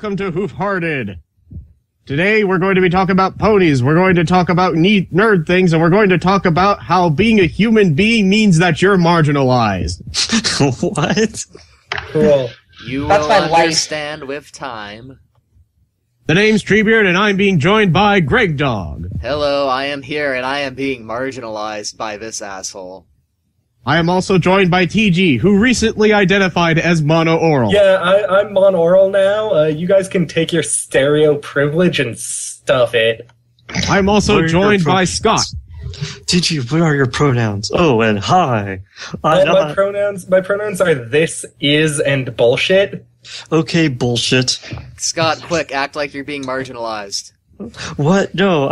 welcome to Hoof Hearted. Today we're going to be talking about ponies, we're going to talk about neat nerd things, and we're going to talk about how being a human being means that you're marginalized. What? Cool. You That's will my life. understand with time. The name's Treebeard, and I'm being joined by Greg Dog. Hello, I am here, and I am being marginalized by this asshole. I am also joined by TG, who recently identified as mono-oral. Yeah, I'm monaural now. You guys can take your stereo privilege and stuff it. I'm also What are joined your by pronouns? Scott. TG, what are your pronouns? Oh, and hi. My pronouns are this, is, and bullshit. Okay, bullshit. Scott, quick, act like you're being marginalized. What? No,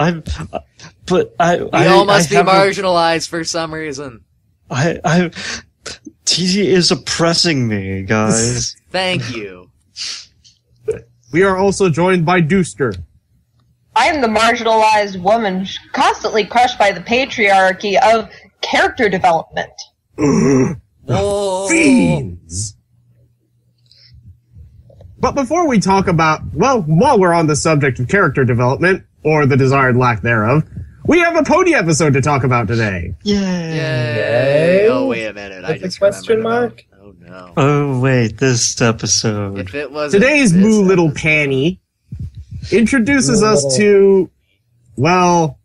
but We all must be marginalized for some reason. TG is oppressing me, guys. Thank you. We are also joined by Dooster. I am the marginalized woman constantly crushed by the patriarchy of character development. Whoa. Fiends! But before we talk about, well, while we're on the subject of character development, or the desired lack thereof, we have a pony episode to talk about today. Yay. Yay. Oh, wait a minute. I With a just question remembered mark? about- Oh, no. Oh, wait, this episode. If it was Today's Moo Little Panny introduces us to, well,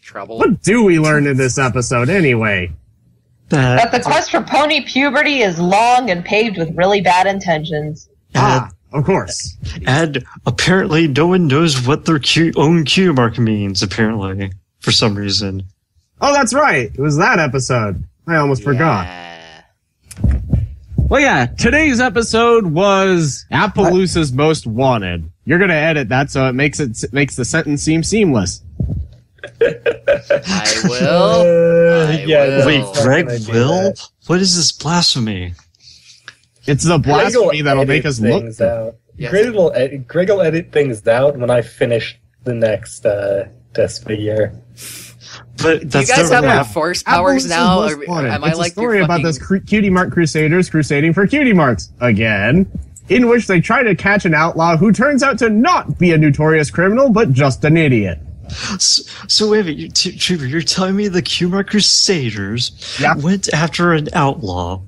trouble. what do we learn in this episode anyway? That the quest for pony puberty is long and paved with really bad intentions. Of course. And apparently no one knows what their own Q mark means, apparently, for some reason. Oh, that's right. It was that episode. I almost forgot. Yeah. Well, yeah, today's episode was Appaloosa's Most Wanted. You're gonna edit that so it makes the sentence seem seamless. I will. I will. Wait, Why Greg can I do will? that? What is this blasphemy? It's the blasphemy that'll edit make us look things good. out. Yes. Greg will edit things out when I finish the next test figure. But Do you that's guys never have more happened. force powers Appaloosa's now? Most Or Wanted. am I It's like a story your about fucking... this Cutie Mark Crusaders crusading for cutie marks again, in which they try to catch an outlaw who turns out to not be a notorious criminal, but just an idiot. So wait a minute, Trevor, you're telling me the Q Mark Crusaders Yep. went after an outlaw?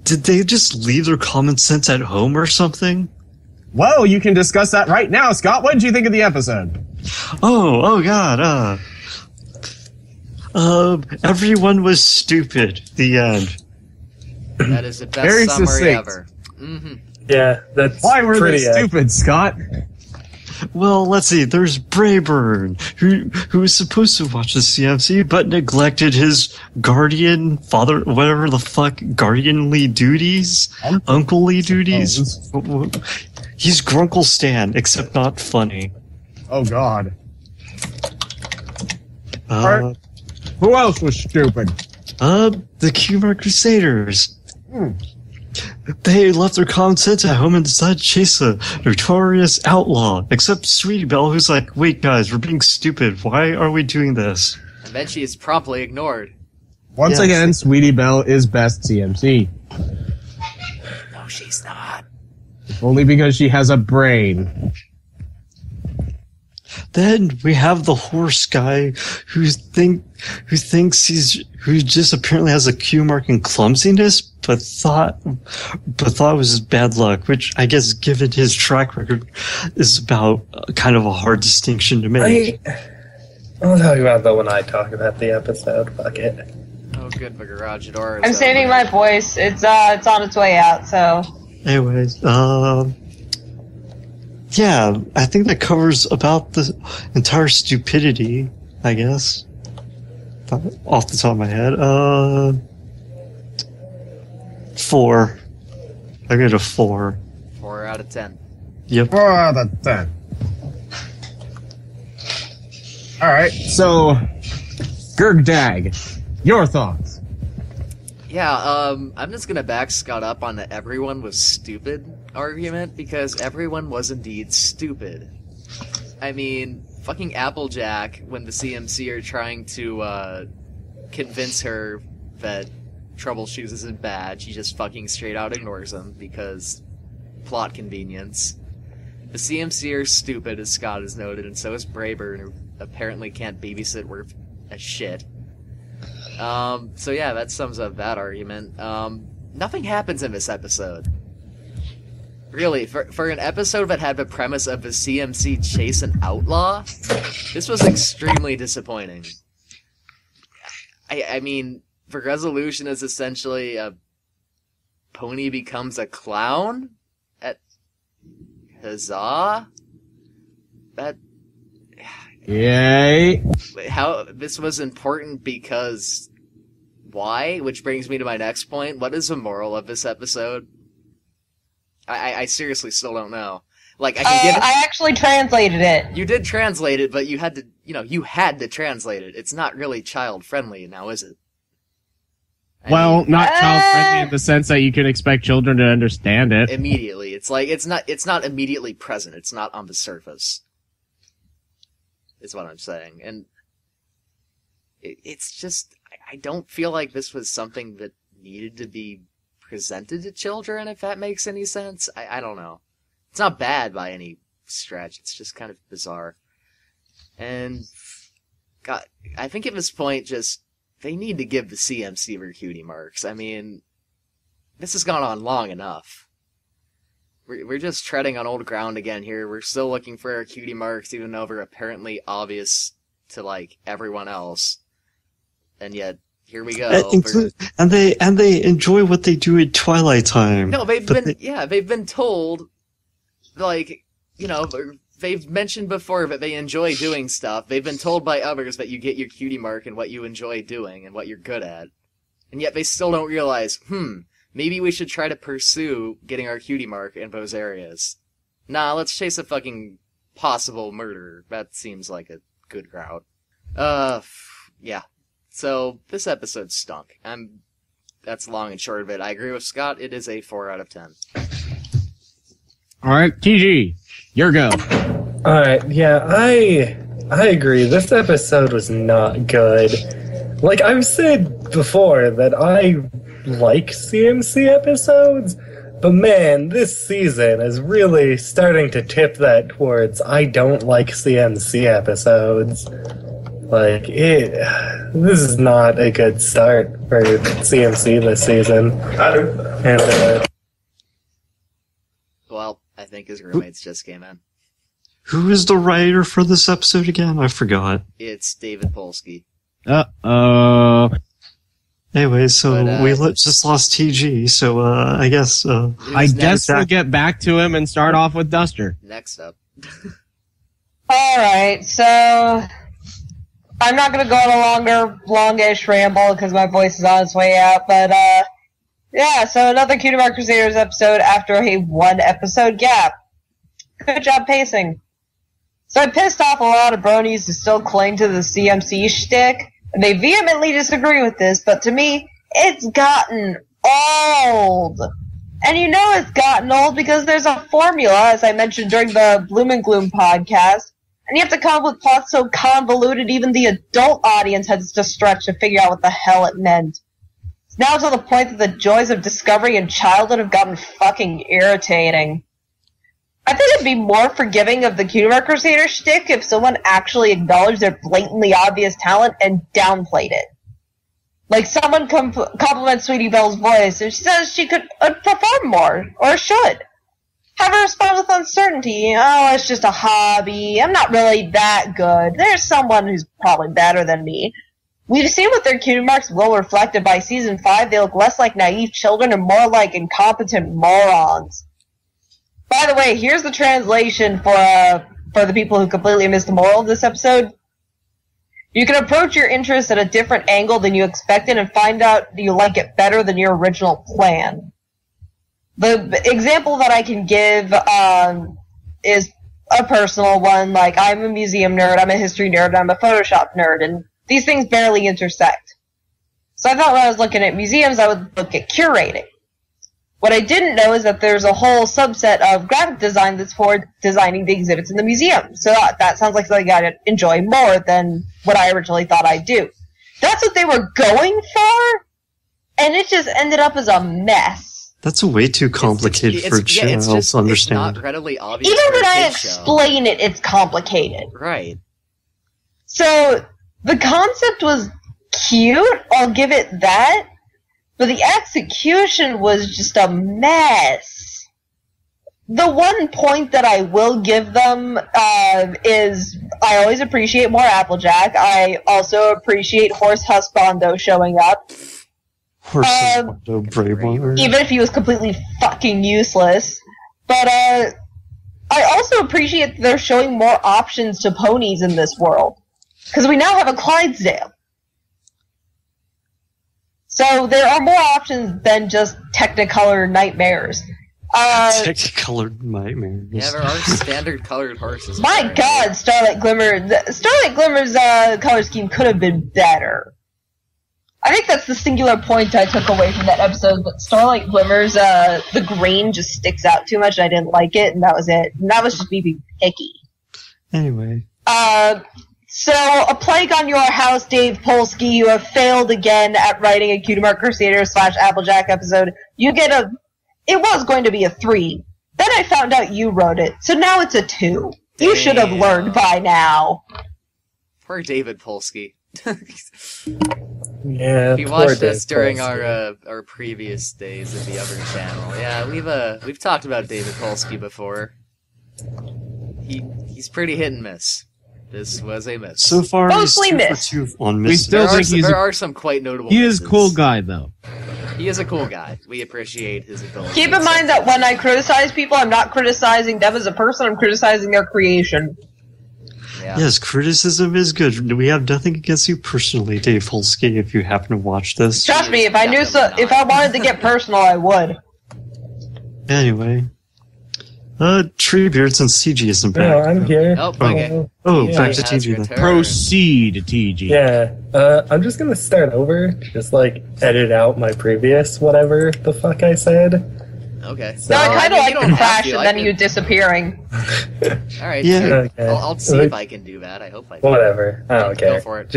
Did they just leave their common sense at home or something? Well, you can discuss that right now, Scott. What did you think of the episode? Oh god, everyone was stupid. The end. That is the best Very summary succinct. ever. Mm-hmm. Yeah, that's Why were they pretty stupid, Scott? Well, let's see. There's Brayburn, who was supposed to watch the CMC, but neglected his guardian father, whatever the fuck, guardianly duties, unclely duties. He's Grunkle Stan, except not funny. Oh, God. Uh, Who else was stupid? the Q Mark Crusaders. They left their common sense at home and decided to chase a notorious outlaw. Except Sweetie Belle, who's like, wait guys, we're being stupid. Why are we doing this? And then she is promptly ignored. Once Yes. again, Sweetie Belle is best CMC. No, she's not. Only because she has a brain. Then we have the horse guy who thinks who just apparently has a Q mark in clumsiness, but thought it was his bad luck, which I guess given his track record is about kind of a hard distinction to make. I'll talk about that when I talk about the episode. Fuck it. Oh, good, the garage door is I'm saving open. my voice. It's on its way out, so... Anyways, yeah, I think that covers about the entire stupidity, I guess. Off the top of my head. 4. I get a 4. 4 out of 10. Yep. 4 out of 10. Alright, so, Gergdag, your thoughts? Yeah, I'm just gonna back Scott up on the everyone was stupid argument, because everyone was indeed stupid. I mean, fucking Applejack, when the CMC are trying to, convince her that Trouble Shoes isn't bad, she just fucking straight out ignores them, because plot convenience. The CMC are stupid, as Scott has noted, and so is Brayburn, who apparently can't babysit worth a shit. So yeah, that sums up that argument. Nothing happens in this episode. Really, for an episode that had the premise of the CMC chase an outlaw, this was extremely disappointing. I mean, the resolution is essentially a pony becomes a clown at Huzzah? That... Yay! How this was important because... Why? Which brings me to my next point. What is the moral of this episode? I seriously still don't know. Like, I can get it. I actually translated it. You did translate it, but you had to, you had to translate it. It's not really child-friendly now, is it? Not child-friendly in the sense that you can expect children to understand it. Immediately. It's like, it's not immediately present. It's not on the surface. Is what I'm saying. And it's just, I don't feel like this was something that needed to be presented to children, if that makes any sense. I don't know. It's not bad by any stretch. It's just kind of bizarre. And, God, I think at this point, they need to give the CMC their cutie marks. I mean, this has gone on long enough. We're just treading on old ground again here. We're still looking for our cutie marks, even though they're apparently obvious to, like, everyone else. And yet, here we go. And they enjoy what they do at Twilight Time. No, they've been told, like, they've mentioned before that they enjoy doing stuff. They've been told by others that you get your cutie mark and what you enjoy doing and what you're good at. And yet they still don't realize, maybe we should try to pursue getting our cutie mark in those areas. Nah, let's chase a fucking possible murderer. That seems like a good route. Yeah. So, this episode stunk. That's long and short of it. I agree with Scott. It is a 4 out of 10. Alright, TG, your go. Alright, yeah, I agree. This episode was not good. Like, I've said before that I like CMC episodes, but man, this season is really starting to tip that towards I don't like CMC episodes. Like, this is not a good start for CMC this season. And, well, I think his roommates just came in. Who is the writer for this episode again? I forgot. It's David Polsky. Uh-oh. Anyway, so we just lost TG, so I guess... I guess we'll get back to him and start off with Duster. Next up. Alright, so... I'm not going to go on a longish ramble because my voice is on its way out, but, yeah, so another Cutie Mark Crusaders episode after a 1-episode gap. Good job pacing. So I pissed off a lot of bronies who still cling to the CMC shtick, and they vehemently disagree with this, but to me, it's gotten old. And you know it's gotten old because there's a formula, as I mentioned during the Bloom and Gloom podcast, and you have to come up with plots so convoluted even the adult audience has to stretch to figure out what the hell it meant. It's now to the point that the joys of discovery in childhood have gotten fucking irritating. I think it'd be more forgiving of the Cutie Mark Crusader shtick if someone actually acknowledged their blatantly obvious talent and downplayed it. Like, someone compliments Sweetie Belle's voice and she says she could perform more, or should. Have her respond with uncertainty. Oh, it's just a hobby. I'm not really that good. There's someone who's probably better than me. We've seen with their cutie marks well reflected by Season 5. They look less like naive children and more like incompetent morons. By the way, here's the translation for the people who completely missed the moral of this episode. You can approach your interests at a different angle than you expected and find out you like it better than your original plan. The example that I can give is a personal one. Like, I'm a museum nerd, I'm a history nerd, I'm a Photoshop nerd, and these things barely intersect. So I thought when I was looking at museums, I would look at curating. What I didn't know is that there's a whole subset of graphic design that's for designing the exhibits in the museum. So that sounds like something I'd enjoy more than what I originally thought I'd do. That's what they were going for, and it just ended up as a mess. That's way too complicated for a child to understand. It's not readily obvious. Even for when a I kid's show. explain it, it's complicated. Right. So, the concept was cute, I'll give it that, but the execution was just a mess. The one point that I will give them is I always appreciate more Applejack. I also appreciate Horse Husbando showing up. Horse Husbando, Braveheart. Even if he was completely fucking useless. But I also appreciate that they're showing more options to ponies in this world. Because we now have a Clydesdale. So there are more options than just Technicolor nightmares. Technicolored nightmares. Yeah, there are standard colored horses. My God, Starlight Glimmer's color scheme could have been better. I think that's the singular point I took away from that episode, but Starlight Glimmer's, the green just sticks out too much, and I didn't like it, and that was it. And that was just me being picky. Anyway. So, a plague on your house, Dave Polsky. You have failed again at writing a Cutie Mark Crusader / Applejack episode. You get it was going to be a 3. Then I found out you wrote it, so now it's a 2. You should have learned by now. Poor David Polsky. Yeah, If you watched us during our previous days of the other channel, yeah, we've talked about David Polsky before. He's pretty hit and miss. This was a miss. So far, Mostly he's 2 miss. for 2 on We miss. still think There are some quite notable he is a misses. cool guy, though. He is a cool guy. We appreciate his ability. Keep in mind that when I criticize people, I'm not criticizing them as a person, I'm criticizing their creation. Yeah. Yes, criticism is good. We have nothing against you personally, Dave Holsky, if you happen to watch this. Trust me, if I knew if I wanted to get personal, I would. Anyway. Treebeards and CG isn't back. No, I'm here. Oh, okay. Yeah. Back to Has TG then. returned. Proceed, TG. Yeah, I'm just gonna start over, just edit out my previous whatever the fuck I said. Okay. No, I kind of like you don't the have crash to. and I then can- you disappearing. Alright, Yeah. sure. Okay. I'll see if I can do that. I hope I can. Whatever. I don't care. Go for it.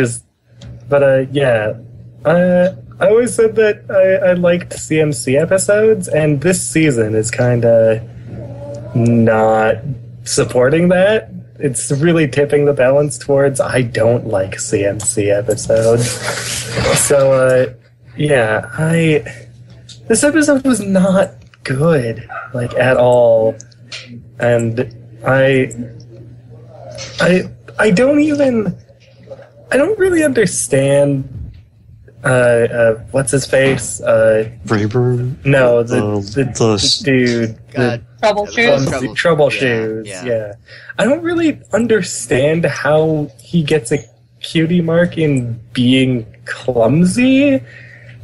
I always said that I liked CMC episodes, and this season is kind of not supporting that. It's really tipping the balance towards I don't like CMC episodes. So, this episode was not good, at all. And I don't really understand what's his face? Rayburn? No, the dude. Troubleshoes? Troubleshoes, yeah. I don't really understand how he gets a cutie mark in being clumsy.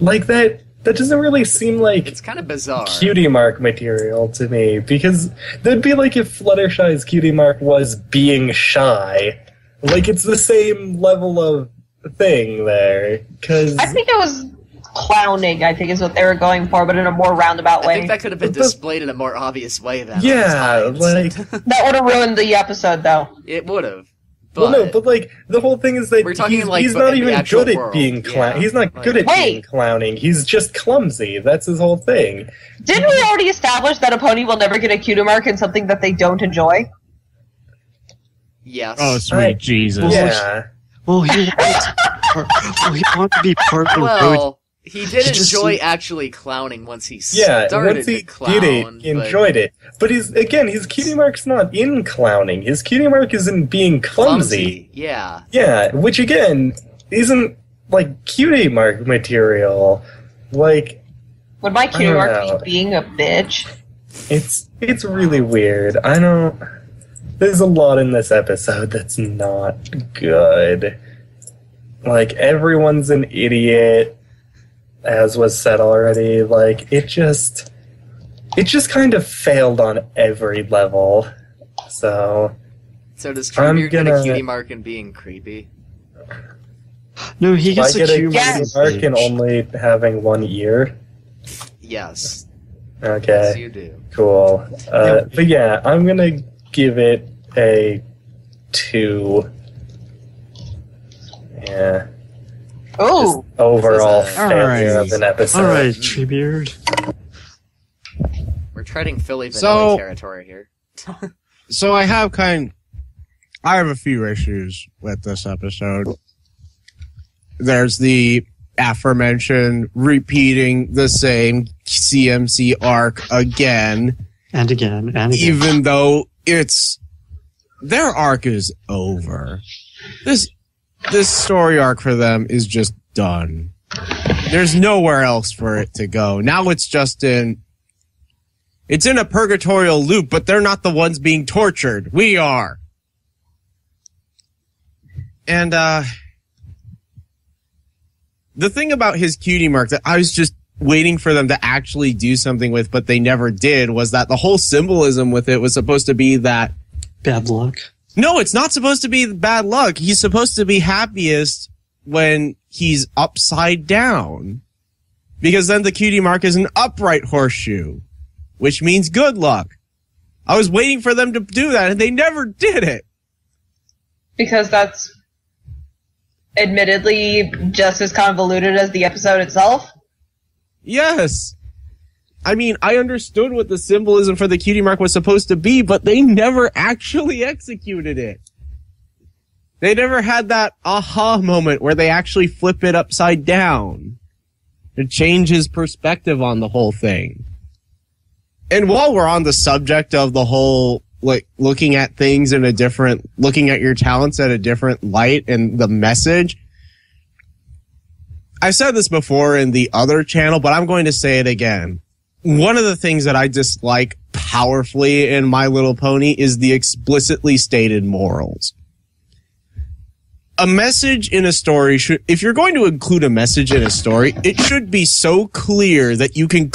That doesn't really seem like It's kind of bizarre. cutie mark material to me, because that'd be like if Fluttershy's cutie mark was being shy. It's the same level of thing there, because I think it was clowning, I think is what they were going for, but in a more roundabout I way. think that could have been displayed in a more obvious way than yeah, That would have ruined the episode, though. it would have. well, no, but the whole thing is that We're talking, he's but not in the even actual good at world. being Yeah, He's not good at being clowning. He's just clumsy. That's his whole thing. Didn't we already establish that a pony will never get a cutie mark in something that they don't enjoy? Yes. Oh, sweet Jesus. Yeah. Well, he wanted to be part of the road. Well, he did just- enjoy actually clowning once he Yeah, started once he to clown. did it, but- he enjoyed it. But his cutie mark's not in clowning. His cutie mark is in being clumsy. Yeah. Yeah, which again isn't cutie mark material. Would my cutie don't mark know. be being a bitch? It's really weird. There's a lot in this episode that's not good. Everyone's an idiot, as was said already. It just kind of failed on every level. So does I'm Treebeard get a gonna- cutie mark in being creepy? No, he I gets a get a cute cutie mark in only having one ear. Yes. Okay. Yes, you do. Cool. But yeah, I'm gonna give it a 2. Yeah. Ooh. Overall This is failure Alright. of an episode. Alright, Treebeard. treading Philly vanilla territory here. So I have a few issues with this episode. There's the aforementioned repeating the same CMC arc again. And again, and again. Even though their arc is over. This story arc for them is just done. There's nowhere else for it to go. Now it's in a purgatorial loop, but they're not the ones being tortured. We are. And, the thing about his cutie mark that I was just waiting for them to actually do something with, but they never did, was that the whole symbolism with it was supposed to be that bad luck. No, it's not supposed to be bad luck. He's supposed to be happiest when he's upside down. Because then the cutie mark is an upright horseshoe, which means good luck. I was waiting for them to do that, and they never did it. Because that's admittedly just as convoluted as the episode itself? Yes. I mean, I understood what the symbolism for the cutie mark was supposed to be, but they never actually executed it. They never had that aha moment where they actually flip it upside down to change his perspective on the whole thing. And while we're on the subject of the whole, looking at things looking at your talents at a different light and the message, I've said this before in the other channel, but I'm going to say it again. One of the things that I dislike powerfully in My Little Pony is the explicitly stated morals. A message in a story if you're going to include a message in a story, it should be so clear that you can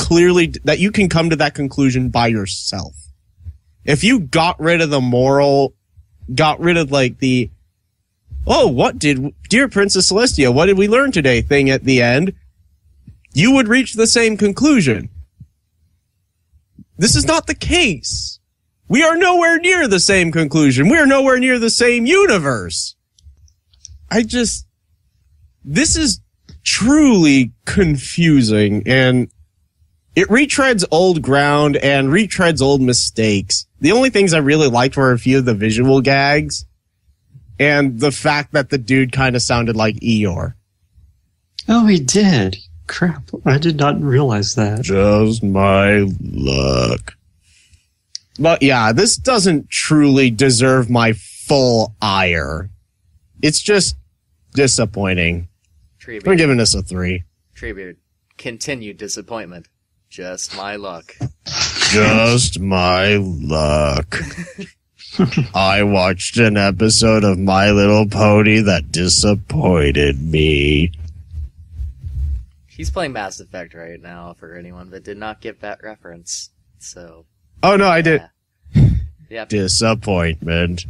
come to that conclusion by yourself. If you got rid of the moral, got rid of Dear Princess Celestia, what did we learn today thing at the end, you would reach the same conclusion. This is not the case. We are nowhere near the same conclusion. We are nowhere near the same universe. This is truly confusing, and it retreads old ground and retreads old mistakes. The only things I really liked were a few of the visual gags, and the fact that the dude kind of sounded like Eeyore. Oh, he did. Crap, I did not realize that. Just my luck. But yeah, this doesn't truly deserve my full ire. It's just disappointing. Treebeard. I'm giving this a 3. Treebeard. Continued disappointment. Just my luck. Just my luck. I watched an episode of My Little Pony that disappointed me. He's playing Mass Effect right now, for anyone that did not get that reference. So. Oh no, I did. Yep. Disappointment.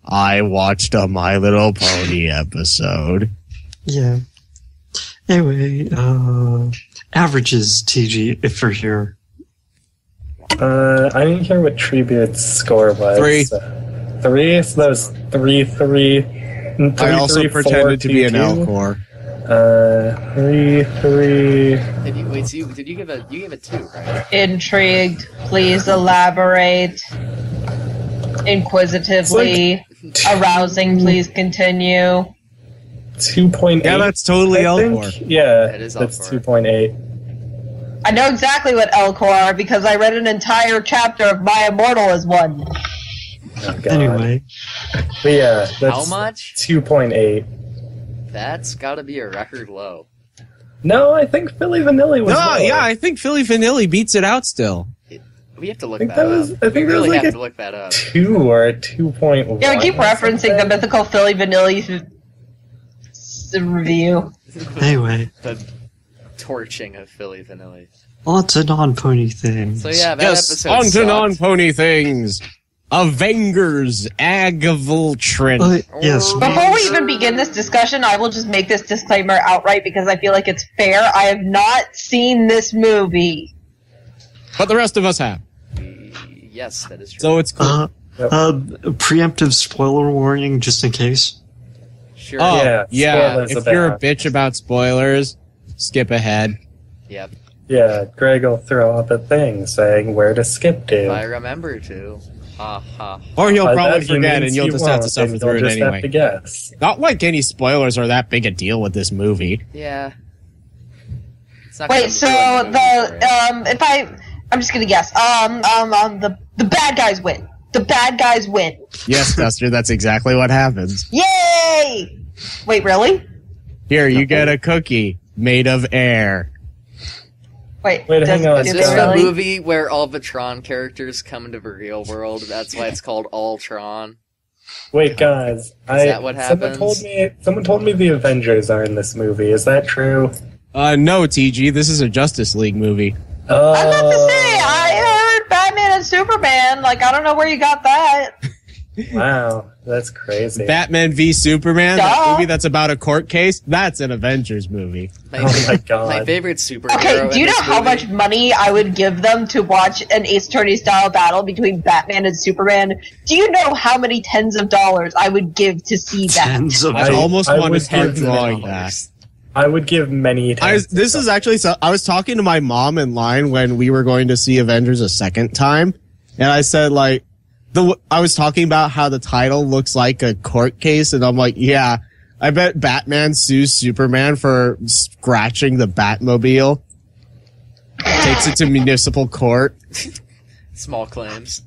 I watched a My Little Pony episode. Yeah. Anyway, averages, TG, if you're here. I didn't hear what Treebeard's score was. 3. 3? So that was 3. I also pretended to be an Elcor. 3. Did you give a 2, right? Intrigued. Please elaborate. Inquisitively. Arousing. Please continue. 2.8. Yeah, that's totally Elcor. Yeah, that is that's Elcor. 2.8. I know exactly what Elcor are because I read an entire chapter of My Immortal as one. Oh, God. Anyway. But yeah, that's How much? 2.8. That's gotta be a record low. No, I think Philly Vanilli was low. Yeah, I think Philly Vanilli beats it out still. We have to look I think that that was, up. I think We that was really like have a to look that up. 2 or a 2.1. Yeah, we keep referencing the mythical Philly Vanilli review. Anyway. The torching of Philly Vanilli. On to non-pony things. So yeah, that Yes, episode on to sucked. non-pony things. Avengers, Agavultrin. Yes. Before we even begin this discussion, I will just make this disclaimer outright because I feel like it's fair. I have not seen this movie. But the rest of us have. Yes, that is true. So it's cool. Preemptive spoiler warning, just in case. Sure. Oh, yeah. spoilers If about you're a bitch about spoilers, skip ahead. Yep. Yeah, Greg will throw up a thing saying where to skip If I to. remember to. Ha ha. Or he'll By probably that he forget means and you'll he just have to won't, suffer and through you'll it just have to anyway. guess. Not like any spoilers are that big a deal with this movie. Yeah. It's not gonna Wait, so ruin the movie for you. I'm just gonna guess. The bad guys win. The bad guys win. Yes, Duster, that's exactly what happens. Yay! Wait, really? Here, you get a cookie made of air. Wait, Wait, hang on. Is do this they the really? movie where all the Tron characters come into the real world? That's why it's called All Tron. Wait, guys. that what happens? Someone told me the Avengers are in this movie. Is that true? No, TG, this is a Justice League movie. I was about to say, I heard Batman and Superman. Like, I don't know where you got that. Wow, that's crazy. Batman v Superman, that Duh. movie that's about a court case, that's an Avengers movie. Oh my god. My favorite superhero. Okay, do you in know this how movie- much money I would give them to watch an Ace Attorney style battle between Batman and Superman? Do you know how many tens of dollars I would give to see that? Tens of I almost I want to would start give drawing $10. that. I would give many times. This is actually, so I was talking to my mom in line when we were going to see Avengers a second time, and I said, like, I was talking about how the title looks like a court case, and I'm like, yeah, I bet Batman sues Superman for scratching the Batmobile, takes it to municipal court. Small claims.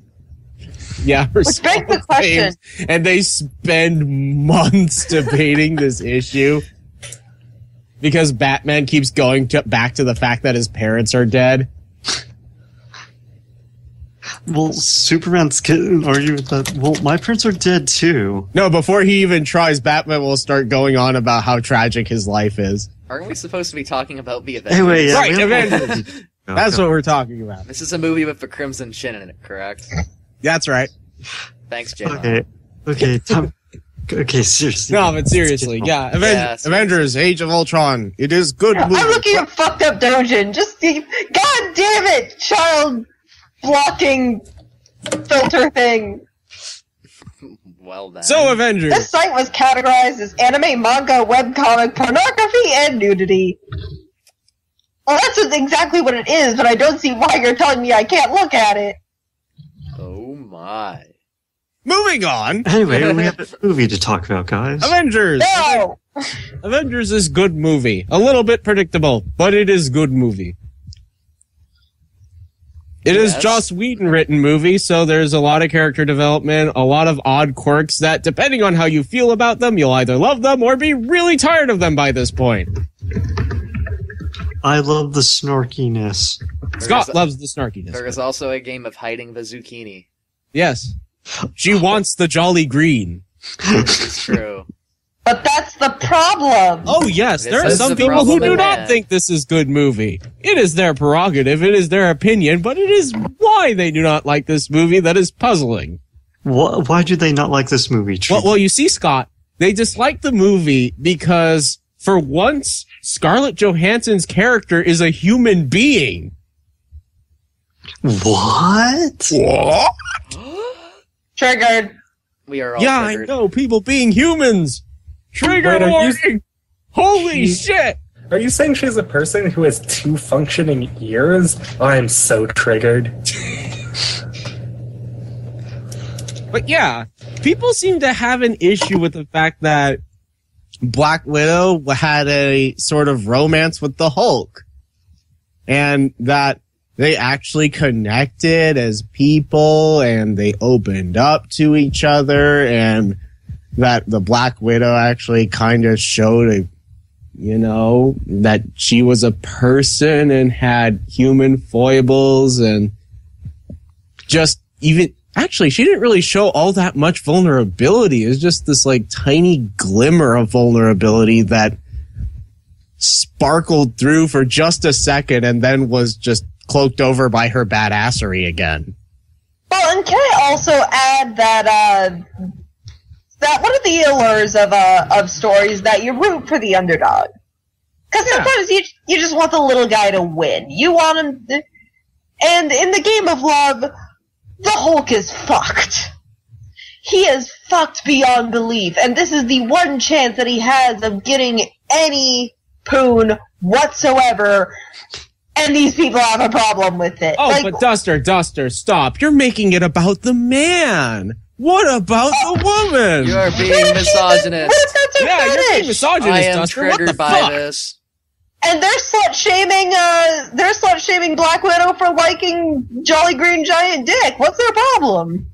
Yeah, for Which begs the small question. claims, and they spend months debating this issue because Batman keeps going back to the fact that his parents are dead. Well, Superman's kid argue with that. Well, my parents are dead too. No, before he even tries, Batman will start going on about how tragic his life is. Aren't we supposed to be talking about the Avengers? Anyway, yeah, Right, we have- Avengers. That's what we're talking about. This is a movie with the Crimson Chin in it, correct? That's right. Thanks, Jay. Okay, okay, seriously. No, but seriously, yeah. seriously. Avengers, Age of Ultron. It is good movie. I'm looking at fucked up Dojin. Just, god damn it, child blocking filter thing. Well then. So, Avengers. This site was categorized as anime, manga, webcomic, pornography, and nudity. Well, that's exactly what it is, but I don't see why you're telling me I can't look at it. Oh my. Moving on. Anyway, we have a movie to talk about, guys. Avengers. No! Avengers is good movie. A little bit predictable, but it is good movie. It is Yes. Joss Whedon written movie, so there's a lot of character development, a lot of odd quirks that, depending on how you feel about them, you'll either love them or be really tired of them by this point. I love the snorkiness. Scott loves the snarkiness. There is also a game of hiding the zucchini. Yes. She wants the Jolly Green. It's true. But that's the problem! Oh, yes. There are This is some the people who problem do at not hand. think this is good movie. It is their prerogative. It is their opinion, but it is why they do not like this movie that is puzzling. Why do they not like this movie? Well, you see, Scott, they dislike the movie because, for once, Scarlett Johansson's character is a human being. What? What? Triggered. We are all Yeah, triggered. I know. People being humans. Trigger Wait, are you- warning. Holy shit. Are you saying she's a person who has 2 functioning ears? I'm so triggered. But yeah, people seem to have an issue with the fact that Black Widow had a sort of romance with the Hulk. And that they actually connected as people and they opened up to each other, and that the Black Widow actually kind of showed that she was a person and had human foibles, and just even actually she didn't really show all that much vulnerability. It was just this like tiny glimmer of vulnerability that sparkled through for just a second and then was just cloaked over by her badassery again. Well, and can I also add that that one of the allures of stories that you root for the underdog, because sometimes you just want the little guy to win. You want him, and in the game of love, the Hulk is fucked. He is fucked beyond belief, and this is the one chance that he has of getting any poon whatsoever. and these people have a problem with it. Oh, but Duster, stop. You're making it about the man. What about the woman? You're being misogynist. What if that's a Yeah, you're being fetish? misogynist, I am Duster. What the triggered by fuck? this. And they're slut shaming Black Widow for liking Jolly Green Giant Dick. What's their problem?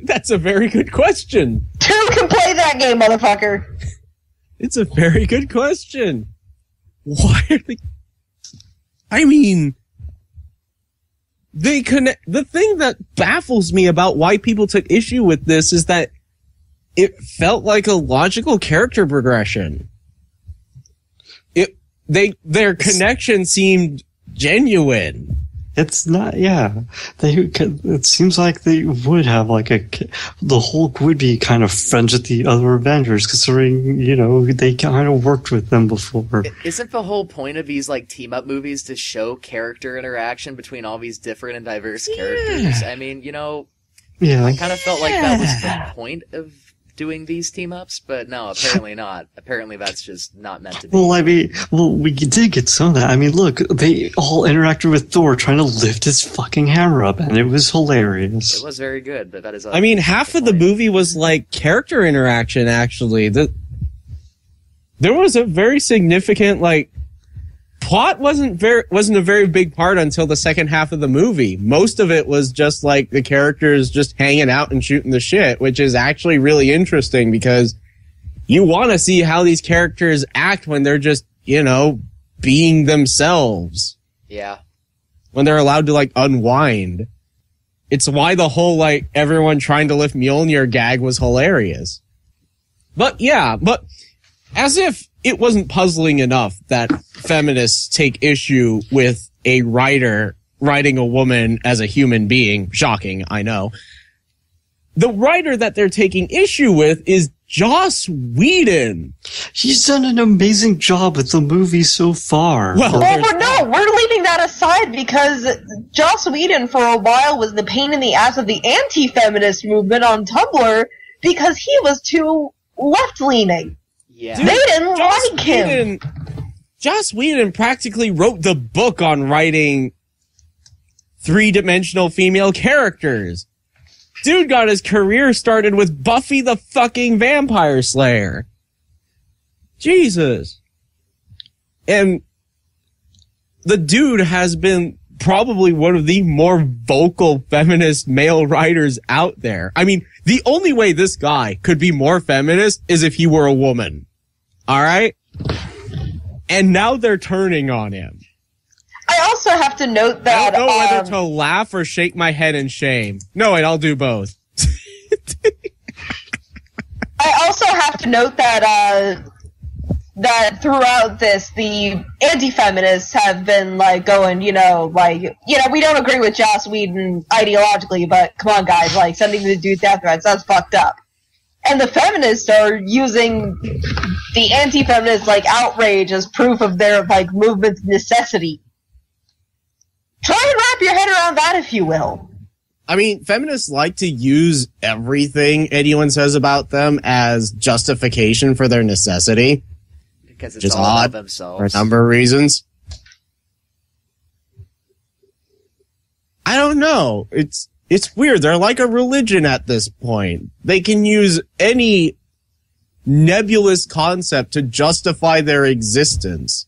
That's a very good question. Two can play that game, motherfucker. It's a very good question. Why are they... I mean... They connect... The thing that baffles me about why people took issue with this is that it felt like a logical character progression. Their connection seemed genuine. It's not, yeah. It seems like they would have the Hulk would be kind of friends with the other Avengers, considering, they kind of worked with them before. Isn't the whole point of these team up movies to show character interaction between all these different and diverse characters? I mean, Yeah. I kind of felt like that was the point of doing these team ups, but no, apparently not. Apparently that's just not meant to be. Well, we did get some of that. I mean, look, they all interacted with Thor trying to lift his fucking hammer up, and it was hilarious. It was very good, but that is... I mean, half of the movie was character interaction, actually. There was a very significant, plot wasn't a very big part until the second half of the movie. Most of it was just the characters just hanging out and shooting the shit, which is actually really interesting because you want to see how these characters act when they're just, being themselves. Yeah. When they're allowed to unwind. It's why the whole everyone trying to lift Mjolnir gag was hilarious. But as if it wasn't puzzling enough that feminists take issue with a writer writing a woman as a human being. Shocking, I know. The writer that they're taking issue with is Joss Whedon. He's done an amazing job with the movie so far. Well, we're leaving that aside because Joss Whedon for a while was the pain in the ass of the anti-feminist movement on Tumblr because he was too left-leaning. Yeah. They didn't like him. Joss Whedon practically wrote the book on writing three-dimensional female characters. Dude got his career started with Buffy the fucking Vampire Slayer. Jesus. And the dude has been probably one of the more vocal feminist male writers out there. I mean, the only way this guy could be more feminist is if he were a woman. All right? And now they're turning on him. I also have to note that... I don't know whether to laugh or shake my head in shame. No, wait, I'll do both. I also have to note that that throughout this, the anti-feminists have been going, we don't agree with Joss Whedon ideologically, but come on, guys, sending the dude death threats, that's fucked up. And the feminists are using the anti-feminist outrage as proof of their movement's necessity. Try and wrap your head around that, if you will. I mean, feminists like to use everything anyone says about them as justification for their necessity. Because it's all about themselves. For a number of reasons. I don't know. It's weird. They're like a religion at this point. They can use any nebulous concept to justify their existence.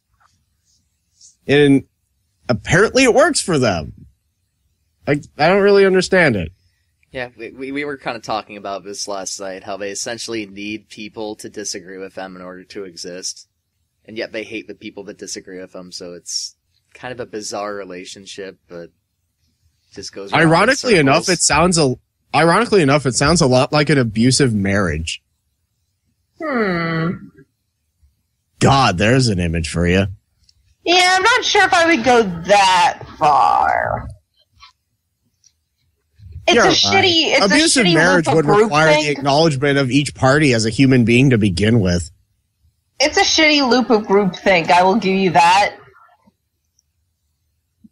And apparently it works for them. I don't really understand it. Yeah, we were kind of talking about this last night, how they essentially need people to disagree with them in order to exist. And yet they hate the people that disagree with them, so it's kind of a bizarre relationship, but just goes around Ironically in enough, circles. it sounds a lot like an abusive marriage. God, there's an image for you. Yeah, I'm not sure if I would go that far. It's You're a right. shitty. It's abusive a shitty marriage would require the acknowledgement of each party as a human being to begin with. It's a shitty loop of groupthink. I will give you that.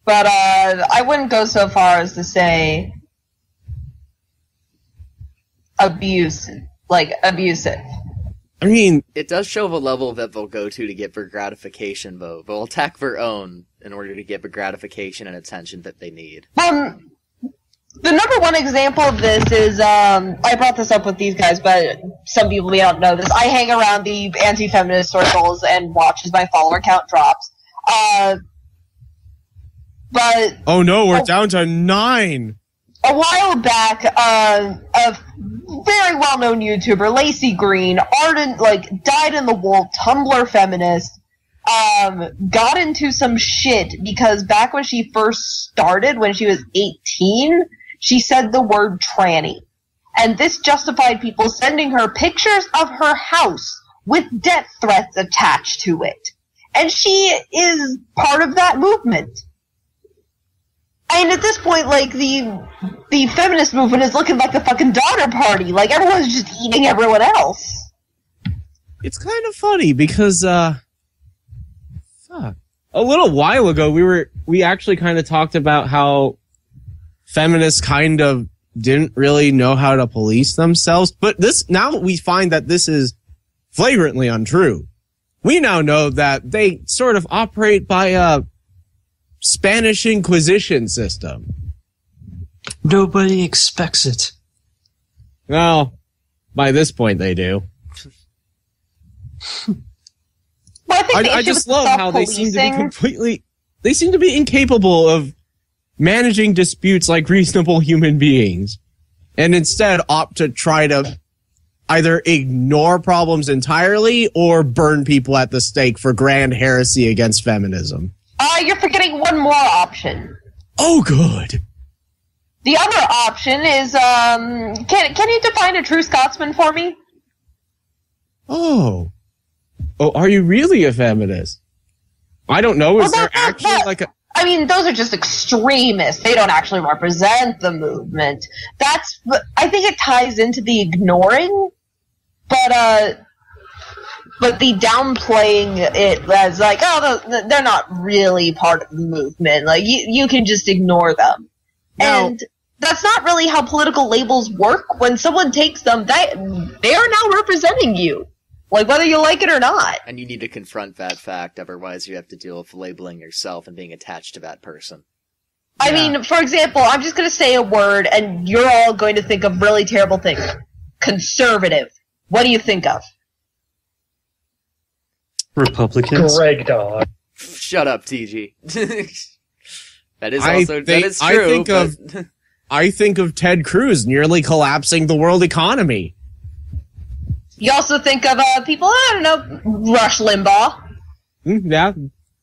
But I wouldn't go so far as to say abusive. I mean, it does show the level that they'll go to get their gratification, though. They'll attack their own in order to get the gratification and attention that they need. The number one example of this is, I brought this up with these guys, but some people may not know this. I hang around the anti-feminist circles and watch as my follower count drops. But... Oh no, we're down to 9! A while back, a very well-known YouTuber, Lacey Green, ardent, dyed-in-the-wool Tumblr feminist, got into some shit because back when she first started, when she was 18, she said the word tranny. And this justified people sending her pictures of her house with death threats attached to it. And she is part of that movement. And at this point, the feminist movement is looking like the fucking Donner Party. Like, everyone's just eating everyone else. It's kind of funny because, fuck. A little while ago, we actually kind of talked about how feminists kind of didn't really know how to police themselves. But now we find that this is flagrantly untrue. We now know that they sort of operate by a Spanish Inquisition system. Nobody expects it. Well, by this point they do. Well, I just love how they seem to be incapable of managing disputes like reasonable human beings, and instead opt to try to either ignore problems entirely or burn people at the stake for grand heresy against feminism. You're forgetting one more option. Oh, good. The other option is, can you define a true Scotsman for me? Oh, are you really a feminist? I don't know. Is there actually I mean, those are just extremists. They don't actually represent the movement. I think it ties into the ignoring, but the downplaying it as like, oh, they're not really part of the movement. Like, you can just ignore them. Now, and that's not really how political labels work. When someone takes them, they are now representing you. Like, whether you like it or not. And you need to confront that fact, otherwise you have to deal with labeling yourself and being attached to that person. I mean, for example, I'm just going to say a word, and you're all going to think of really terrible things. Conservative. What do you think of? Republicans. Greg Dog. Shut up, TG. That is true. I think of Ted Cruz nearly collapsing the world economy. You also think of people, I don't know, Rush Limbaugh.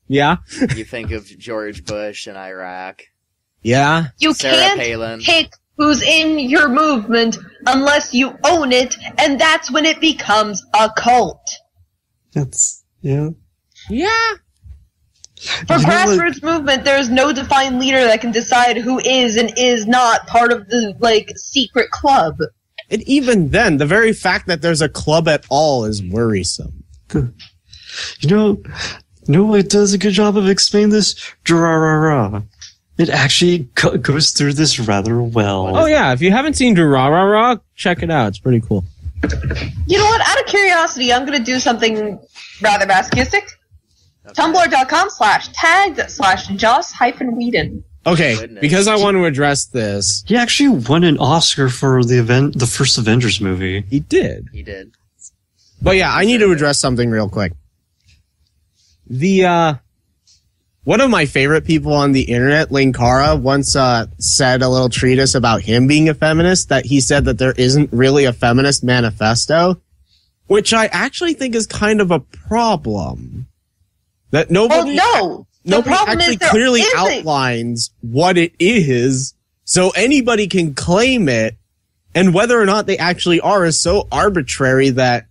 Yeah. You think of George Bush in Iraq. Yeah. You Sarah can't Palin. pick who's in your movement unless you own it, and that's when it becomes a cult. Yeah. For grassroots movement, there's no defined leader that can decide who is and is not part of the, secret club. And even then, the very fact that there's a club at all is worrisome. You know what does a good job of explaining this? Durarara. It actually goes through this rather well. Oh yeah, if you haven't seen Durarara, check it out. It's pretty cool. You know what? Out of curiosity, I'm going to do something rather masochistic. Okay. Tumblr.com/tagged/Joss-Whedon. Okay, Goodness. because I want to address this. He actually won an Oscar for the first Avengers movie. He did. But yeah, I need to address something real quick. One of my favorite people on the internet, Linkara, once said a little treatise about him being a feminist, that he said that there isn't really a feminist manifesto, which I actually think is kind of a problem. That nobody actually clearly outlines what it is, so anybody can claim it, and whether or not they actually are is so arbitrary that,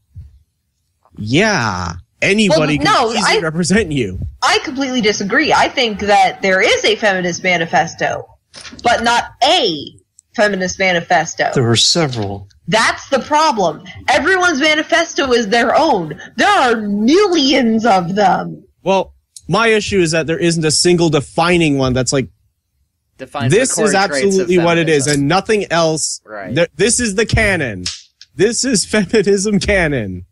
anybody can easily represent you. I completely disagree. I think that there is a feminist manifesto, but not a feminist manifesto. There are several. That's the problem. Everyone's manifesto is their own. There are millions of them. Well, my issue is that there isn't a single defining one that's like, this is absolutely what it is, and nothing else. Right. This is the canon. This is feminism canon.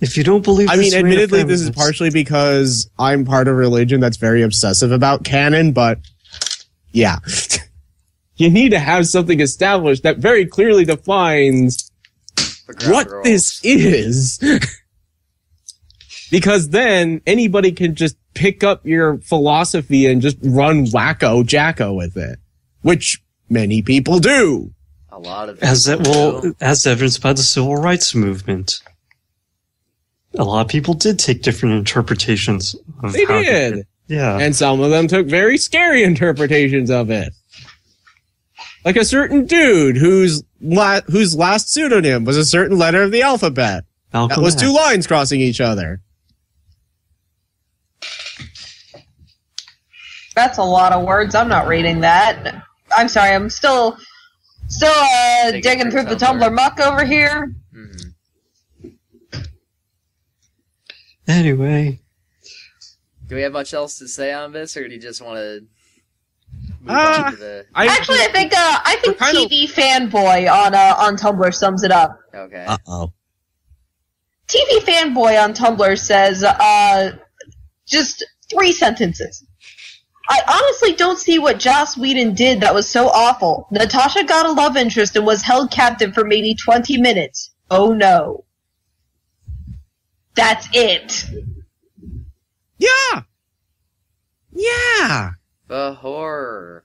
If you don't believe I this, mean, you're a admittedly, this is feminist. partially because I'm part of a religion that's very obsessive about canon, but yeah. You need to have something established that very clearly defines The ground what rules. this is. Because then anybody can just pick up your philosophy and just run wacko jacko with it. Which many people do. A lot of As people do. as evidenced by the civil rights movement. A lot of people did take different interpretations of They how did. Yeah. And some of them took very scary interpretations of it. Like a certain dude whose last pseudonym was a certain letter of the alphabet. Malcolm That was X. 2 lines crossing each other. That's a lot of words. I'm not reading that. I'm sorry. I'm still digging through the Tumblr muck over here. Mhm. Anyway, Do we have much else to say on this, or do you just want to move Ah. on to the... Actually, I think kind of- TV fanboy on Tumblr sums it up. Okay. Uh-oh. TV fanboy on Tumblr says, just 3 sentences. I honestly don't see what Joss Whedon did that was so awful. Natasha got a love interest and was held captive for maybe 20 minutes. Oh no. That's it. Yeah. Yeah. The horror.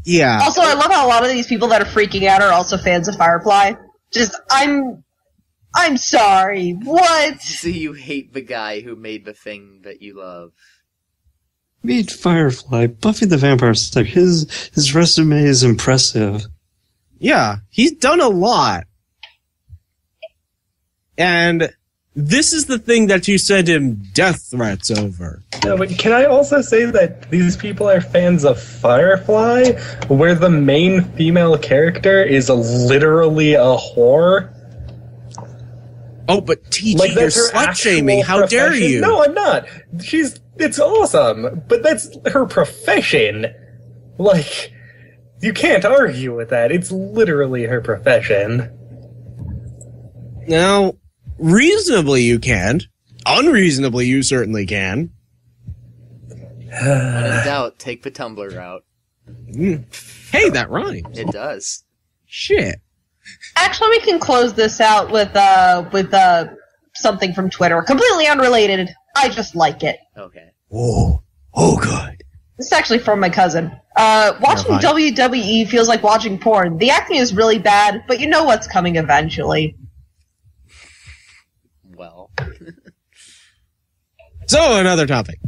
Yeah. Also, I love how a lot of these people that are freaking out are also fans of Firefly. Just, I'm sorry. What? So you hate the guy who made the thing that you love. meet Firefly, Buffy the Vampire Slayer. His resume is impressive. Yeah. He's done a lot. And this is the thing that you send him death threats over. No, but can I also say that these people are fans of Firefly, where the main female character is literally a whore? Oh, but TG, Like, you're that's her slut shaming. actual How dare profession? you? No, I'm not. It's awesome, but that's her profession. Like, you can't argue with that. It's literally her profession. Now, reasonably you can. Unreasonably you certainly can. When in doubt, take the Tumblr route. Hey, that rhymes. It does. Shit. Actually, we can close this out with something from Twitter. Completely unrelated. I just like it. Okay. Oh. Oh, good. This is actually from my cousin. Watching Terrifying. WWE feels like watching porn. The acting is really bad, but you know what's coming eventually. Well. So, another topic.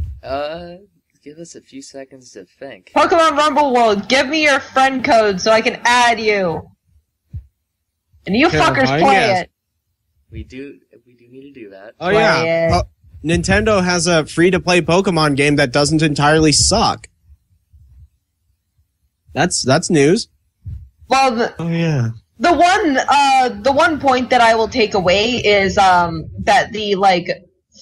Give us a few seconds to think. Pokemon Rumble World, give me your friend code so I can add you. And you fuckers Terrifying, play yes. it. We do need to do that. Oh, Play yeah. it. Nintendo has a free-to-play Pokemon game that doesn't entirely suck. That's news. Well, Oh yeah. the one point that I will take away is that the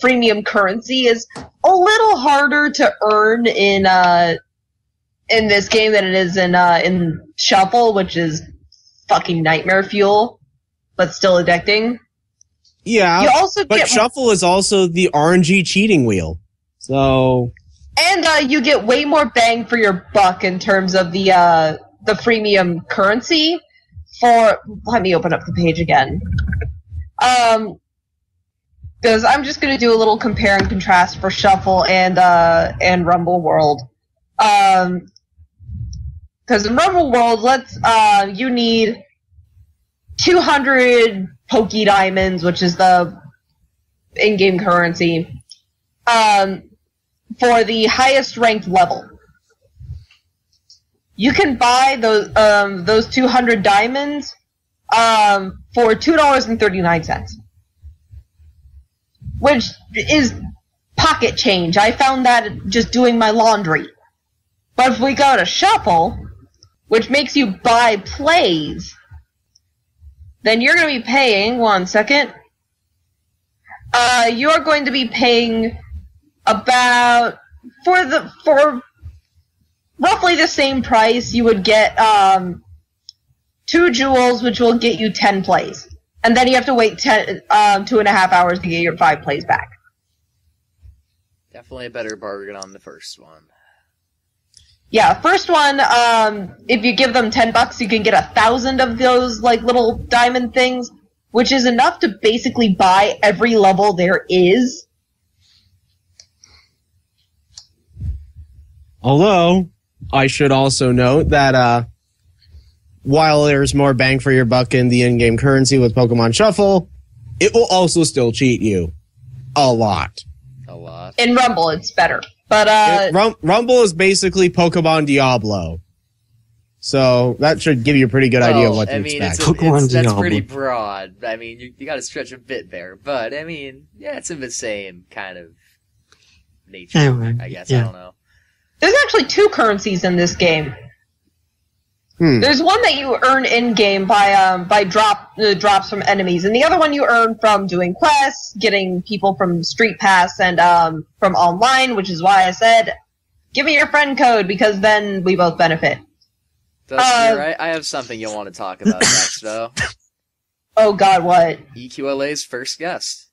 freemium currency is a little harder to earn in this game than it is in Shuffle, which is fucking nightmare fuel, but still addicting. Yeah, You also but get Shuffle is also the RNG cheating wheel. So, and you get way more bang for your buck in terms of the freemium currency. Let me open up the page again. Because I'm just going to do a little compare and contrast for Shuffle and Rumble World. Because in Rumble World, you need 200 Poke Diamonds, which is the in-game currency, for the highest ranked level. You can buy those 200 diamonds for $2.39, which is pocket change. I found that just doing my laundry. But if we go to Shuffle, which makes you buy plays, then you're going to be paying, one second, you're going to be paying about, for roughly the same price, you would get 2 jewels, which will get you 10 plays. And then you have to wait 2.5 hours to get your 5 plays back. Definitely a better bargain on the first one. Yeah, first one, if you give them $10, you can get 1,000 of those like little diamond things, which is enough to basically buy every level there is. Although, I should also note that while there's more bang for your buck in the in-game currency with Pokemon Shuffle, it will also still cheat you. A lot. A lot. In Rumble, it's better. But Rumble is basically Pokemon Diablo. So that should give you a pretty good idea of what to expect. That's pretty broad. I mean, you got to stretch a bit there. But, I mean, yeah, it's in the same kind of nature, Anyway, I guess. yeah. I don't know. there's actually 2 currencies in this game. There's one that you earn in-game by drops from enemies, and the other one you earn from doing quests, getting people from Street Pass and from online, which is why I said, give me your friend code, because then we both benefit. Dusty, I have something you'll want to talk about next, though. Oh god, what? EQLA's first guest.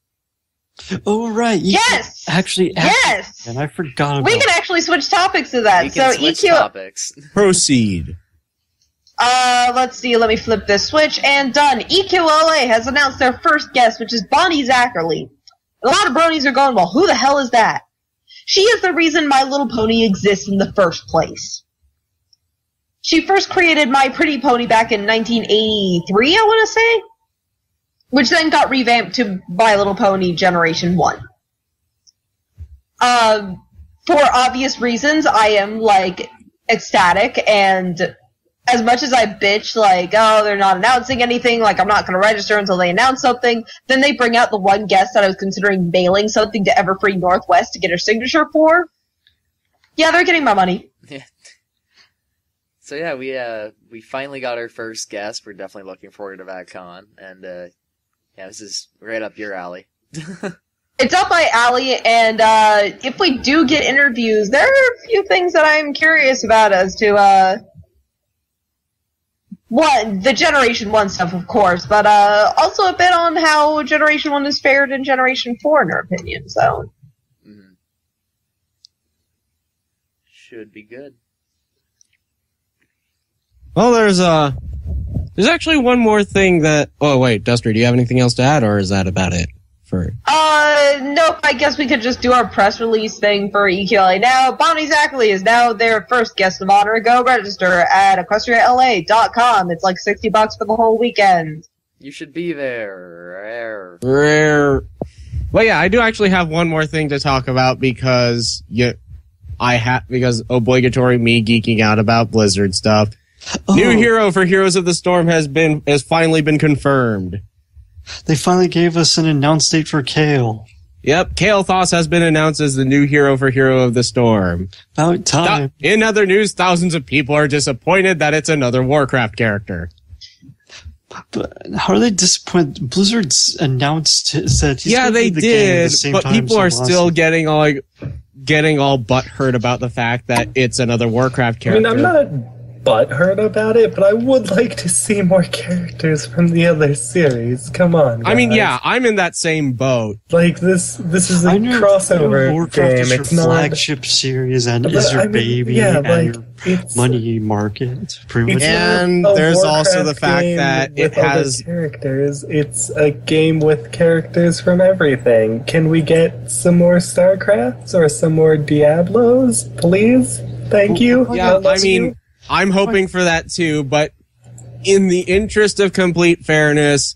Oh, right. Yes! Yes! And I forgot about We can actually switch topics to that. We can switch topics. Proceed. Let's see, let me flip this switch, and done. EQLA has announced their first guest, which is Bonnie Zachary. A lot of bronies are going, well, who the hell is that? She is the reason My Little Pony exists in the first place. She first created My Pretty Pony back in 1983, I want to say, which then got revamped to My Little Pony Generation 1. For obvious reasons, I am, like, ecstatic, and as much as I bitch, like, oh, they're not announcing anything, like, I'm not going to register until they announce something, then they bring out the one guest that I was considering mailing something to Everfree Northwest to get her signature for. Yeah, they're getting my money. Yeah. So yeah, we finally got our first guest. We're definitely looking forward to that con, and yeah, this is right up your alley. It's up my alley, and if we do get interviews, there are a few things that I'm curious about as to one, the Generation 1 stuff, of course, but also a bit on how Generation 1 has fared in Generation 4, in her opinion, so. Should be good. Well, there's actually one more thing that... Oh, wait, Duster, do you have anything else to add, or is that about it? Nope, I guess we could just do our press release thing for EQLA now. Bonnie Zachary is now their first guest of honor. Go register at EquestriaLA.com. It's like $60 for the whole weekend. You should be there. Rare. Well, yeah, I do actually have one more thing to talk about because because obligatory me geeking out about Blizzard stuff. Oh. New hero for Heroes of the Storm has finally been confirmed. They finally gave us an announce date for Kale. Yep, Kale Thoss has been announced as the new hero for Hero of the Storm. About time. In other news, thousands of people are disappointed that it's another Warcraft character. But how are they disappointed? Blizzard's announced that he's yeah, they the did, the but people are still getting all butthurt about the fact that it's another Warcraft character. I mean, I'm not butthurt about it, but I would like to see more characters from the other series. Come on, guys. I mean, yeah, I'm in that same boat. Like this is a crossover Warcraft game. Is your it's not flagship series and is your baby and your money market. Pretty much. And there's also the fact that it has characters. It's a game with characters from everything. Can we get some more StarCrafts or some more Diablos, please? Thank you. Yeah, I mean, I'm hoping for that too, but in the interest of complete fairness,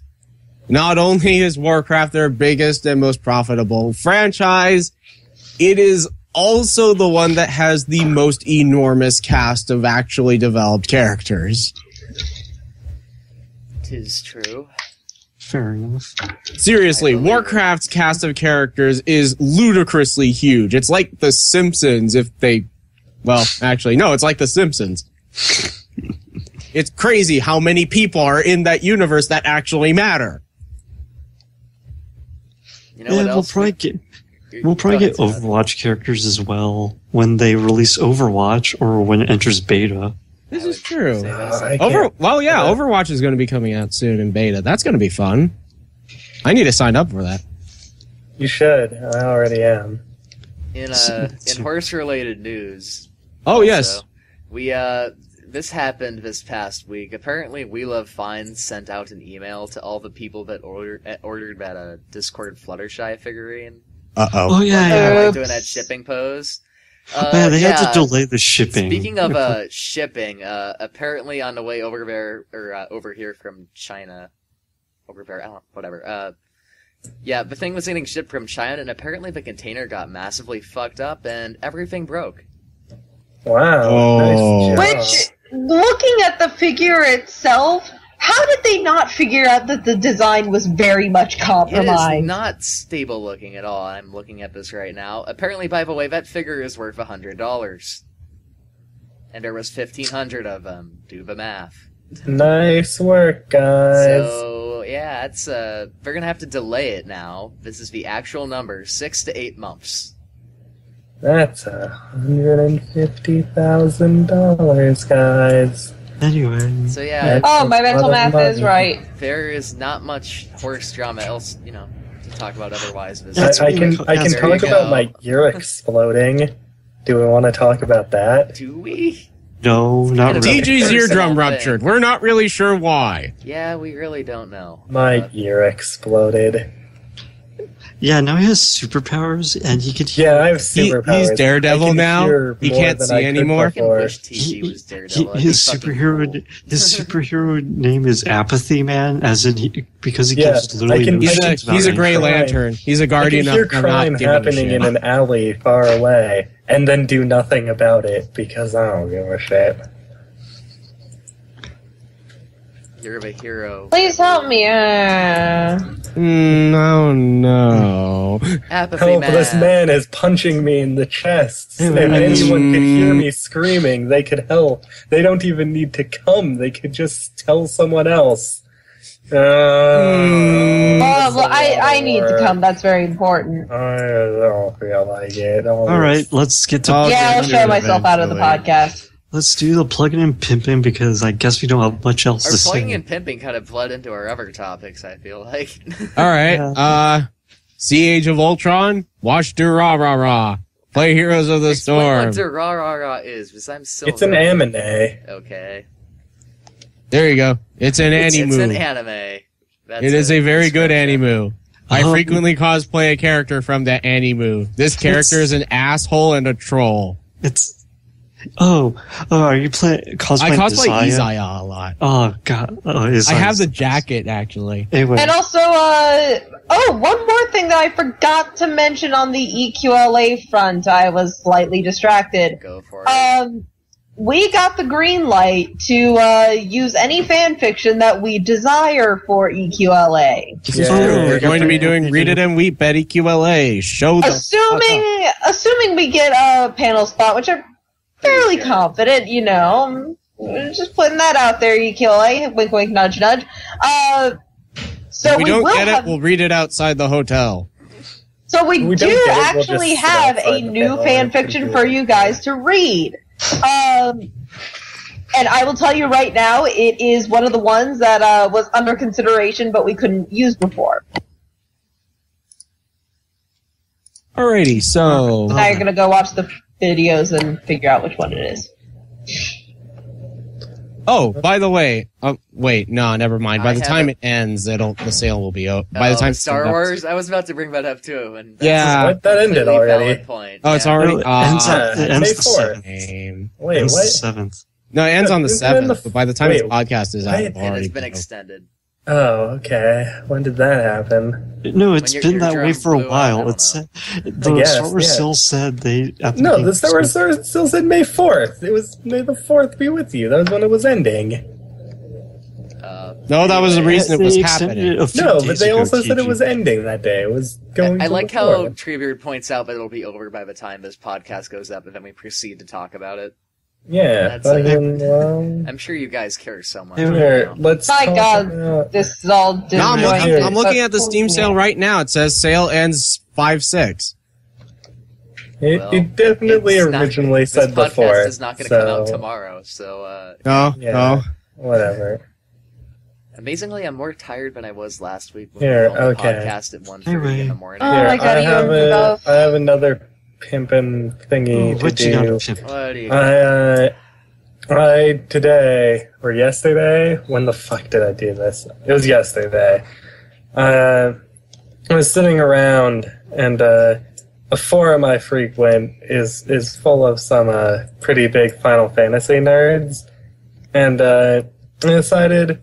not only is Warcraft their biggest and most profitable franchise, it is also the one that has the most enormous cast of actually developed characters. 'Tis true. Fair enough. Seriously, Warcraft's cast of characters is ludicrously huge. It's like The Simpsons it's like The Simpsons. It's crazy how many people are in that universe that actually matter. You know what else? We'll probably get Overwatch characters as well when they release Overwatch or when it enters beta. This is true. Overwatch is going to be coming out soon in beta. That's going to be fun. I need to sign up for that. You should. I already am. In horse-related news. Oh, yes. We this happened this past week. Apparently, We Love Fine sent out an email to all the people that ordered that Discord Fluttershy figurine. Oh yeah. Doing that shipping pose. They had to delay the shipping. Speaking of shipping, apparently on the way over there or over here from China, over there, whatever. Yeah, the thing was getting shipped from China, and apparently the container got massively fucked up, and everything broke. Wow. Nice job. Which, looking at the figure itself, how did they not figure out that the design was very much compromised? It is not stable looking at all. I'm looking at this right now. Apparently, by the way, that figure is worth $100. And there was 1,500 of them. Do the math. Nice work, guys. So, yeah, it's they're gonna have to delay it now. This is the actual number, 6 to 8 months. That's $150,000, guys. Anyway. So yeah. Oh, my mental math is right. There is not much horse drama else, to talk about otherwise. I can talk about my ear exploding. Do we want to talk about that? Do we? No, not really. DG's eardrum ruptured. We're not really sure why. Yeah, we really don't know. My ear exploded. Yeah, now he has superpowers, and he can hear. Yeah, I have superpowers. He's Daredevil now. He can't see anymore. I wish TG was Daredevil. His superhero name is Apathy Man, as in because he gives literally. He's a Grey Lantern. He's a guardian of crime happening in an alley far away, and then do nothing about it because I don't give a shit. You're the hero. Please help me. No, no. Apathy Help, Man. this man is punching me in the chest. If anyone could hear me screaming, they could help. They don't even need to come. They could just tell someone else. I need to come. That's very important. I don't feel like it. Alright, let's get to... I'll show myself out of the podcast. Let's do the plugging and pimping because I guess we don't have much else to say. Our plugging and pimping kind of bled into our other topics, I feel like. Alright, see Age of Ultron, watch Durarara, play Heroes of the Storm. What Durarara is, because I'm so... It's an anime. Okay. There you go. It's an anime. It's an anime. It is a very good anime. I frequently cosplay a character from that anime. This character is an asshole and a troll. Are you cosplaying I cosplay Isaiah? Isaiah a lot. Oh, God. I have the jacket, actually. Anyway. And also, one more thing that I forgot to mention on the EQLA front. I was slightly distracted. Go for it. We got the green light to use any fan fiction that we desire for EQLA. We're going to be doing Read It and Weep at EQLA. Show them. Assuming we get a panel spot, which I'm fairly confident, just putting that out there, EQLA, wink wink, nudge nudge. So if we don't get it, we'll read it outside the hotel. So we do actually have a new fan fiction for you guys to read. And I will tell you right now, it is one of the ones that was under consideration, but we couldn't use before. Alrighty, so... Now you're going to go watch the videos and figure out which one it is. Oh, by the way, wait, no, never mind. By the time it ends, the sale will be over. By the time Star Wars, I was about to bring that up too, and that ended already. Point. Oh, it's already. It ends the 7th. Wait, what? 7th. No, it ends on the 7th. But by the time this podcast is out, it's been extended. Oh, okay. When did that happen? No, it's been that way for a while. The Star Wars still said they... No, the Star Wars still said May 4th. It was May the 4th be with you. That was when it was ending. No, that was the reason it was happening. No, but they also said it was ending that day. It was going I to like the how 4th. Treebeard points out that it'll be over by the time this podcast goes up, and then we proceed to talk about it. Yeah, I'm sure you guys care so much. Let's My God, this is all disjointed. I'm looking at the Steam sale right now. It says sale ends 5/6. It definitely originally said the 4th. This podcast is not going to come out tomorrow, so... No. Whatever. Amazingly, I'm more tired than I was last week when Here, we filmed the okay. podcast at 1:30 in the morning. Oh my god, I have another pimpin' thingy to what you do. got, Chip? What do you I today, or yesterday, when the fuck did I do this? It was yesterday. I was sitting around, and a forum I frequent is full of some pretty big Final Fantasy nerds, and I decided,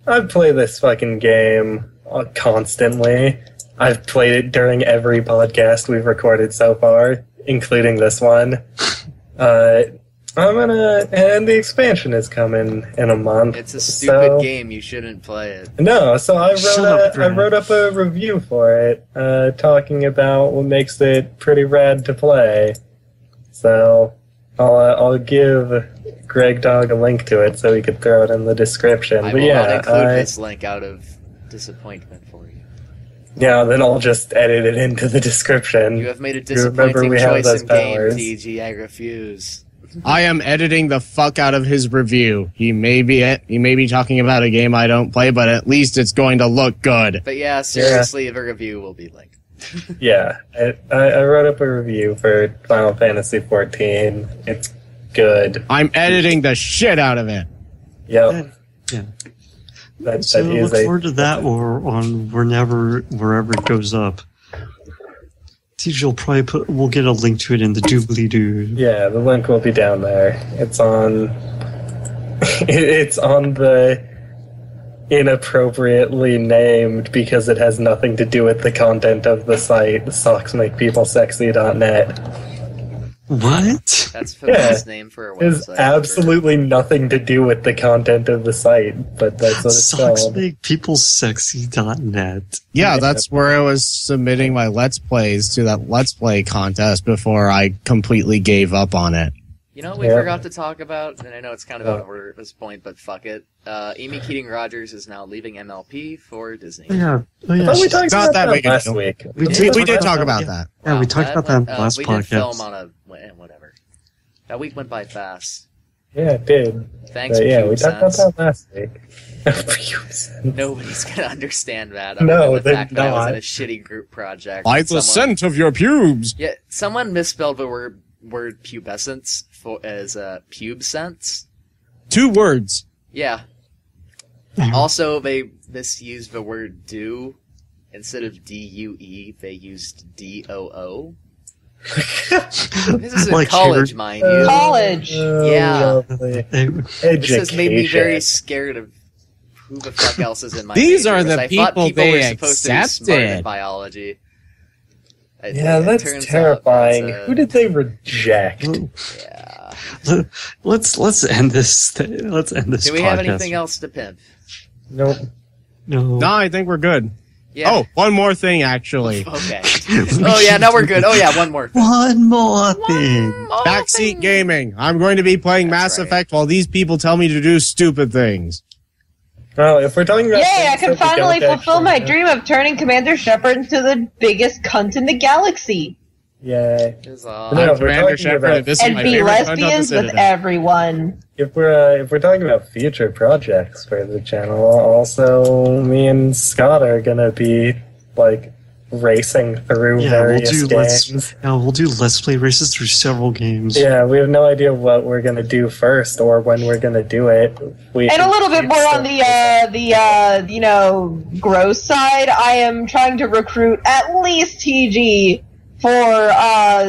I've played this fucking game constantly. I've played it during every podcast we've recorded so far, including this one. And the expansion is coming in a month. It's a stupid game. You shouldn't play it. No, so I Brad. wrote up a review for it, talking about what makes it pretty rad to play. So I'll give Greg Dog a link to it so he could throw it in the description. I But will yeah, not include this link out of disappointment for you. yeah, then I'll just edit it into the description. You have made a remember disappointing we have choice those in game, powers. TG. I refuse. I am editing the fuck out of his review. He may be talking about a game I don't play, but at least it's going to look good. But yeah, seriously, the review will be linked. Yeah, I wrote up a review for Final Fantasy XIV. It's good. I'm editing the shit out of it. Yep. Yeah. That So is look forward to that or on wherever it goes up. TJ we'll get a link to it in the doobly-doo. Yeah, the link will be down there. It's on the inappropriately named because it has nothing to do with the content of the site, socksmakepleplesexy.net. What? That's Phil's name for a It has website. absolutely nothing to do with the content of the site, but that's what it's called. Socksmakepleplesexy.net. Yeah, that's where I was submitting my Let's Plays to that Let's Play contest before I completely gave up on it. You know what we Yeah. forgot to talk about, and I know it's kind of over at this point, but fuck it. Amy Keating-Rogers is now leaving MLP for Disney. Oh, yeah. I thought we talked Not about that that big a last deal. week. We did talk about that. Yeah, we talked about that in the last we did film podcast. on whatever. That week went by fast. Yeah, it did. Thanks, But yeah, we talked about PubeSense. that last week. PubeSense. Nobody's gonna understand that. No, other than the they're fact that I was in not. a shitty group project. Like the Someone- scent of your pubes. Yeah, someone misspelled the word pubescence as pubescence. 2 words. Yeah. Also, they misused the word do. Instead of DUE, they used DOO. This is in Like college, Hubert. mind you. College. Yeah. Lovely. This has made me very scared of who the fuck else is in my These major, are the because I thought people people they were supposed to be smart in accepted. biology. Yeah, It that's turns out terrifying. that's, Who did they reject? Yeah. Let's end this. Let's end this. Do we have podcast. anything else to pimp? Nope. No. No, I think we're good. Yeah. Oh, one more thing, actually. Okay. Oh yeah, now we're good. Oh yeah, one more. One more thing. Backseat gaming. I'm going to be playing That's Mass right. Effect while these people tell me to do stupid things. Well, if we're talking about Yay, I things can that we finally don't fulfill actually my know- dream of turning Commander Shepard into the biggest cunt in the galaxy. Yay. Is, No, I'm if we're Commander talking Shepard, about- and this is And my be favorite cunt on the lesbians with Citadel. everyone. If we're talking about future projects for the channel, also me and Scott are gonna be like racing through Yeah, various games. we'll do let's play races through several games. Yeah, we have no idea what we're gonna do first or when we're gonna do it. And a little bit more on the gross side, I am trying to recruit at least TG for